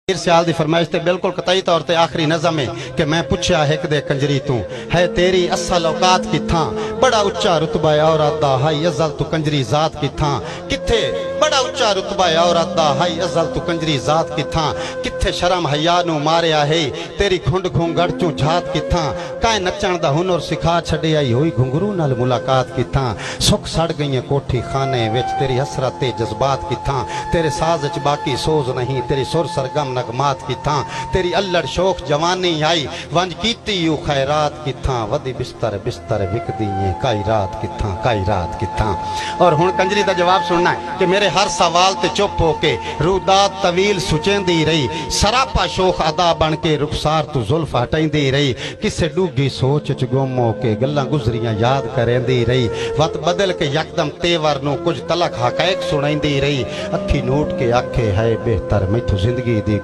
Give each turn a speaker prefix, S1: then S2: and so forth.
S1: सियाल दी फरमाइश ते बिल्कुल कतई तौर ते आखिरी नज़म है कि मैं पुछया हिक दे कंजरी तू है तेरी असल औकात किथा बड़ा उच्चा रुतबा औरत दा हाई अज़ल तू कंजरी जात किथा किथे बड़ा उच्चा रुतबा औरत दा हाई अज़ल तू कंजरी जात किथा किथे शर्म हया नू मारिया है तेरी खुंड घूंघड़ चू झात किथा काए नचण दा हुनर सिखा छड़े आई होई घुंघरू नाल मुलाकात किथा सुख सड़ गई कोठी खाने विच तेरी हसरत ते जज्बात किथा तेरे साज च बाकी सोज नहीं तेरी सुर सरगम नगमात किथा तेरी अल्लड़ शोख जवानी आई वंज कीती यू खैरात किथा वदी बिस्तर बिस्तर विकदी है काई रात किथा। और हुण कंजरी दा जवाब सुनना है कि मेरे हर सवाल ते चुप होके रूदात तवील सुचेंदी रही सरापा शोख अदा बन के रुखसार तू जुल्फ हटाईंदी रही किसे डूगी सोच च गुम होके गल्लां गुजरियां याद करेंदी रही वत बदल के यकदम तेवर नू कुछ तलक हकैक सुनाईंदी रही अखी नोट के आखे है बेहतर मैथों जिंदगी दी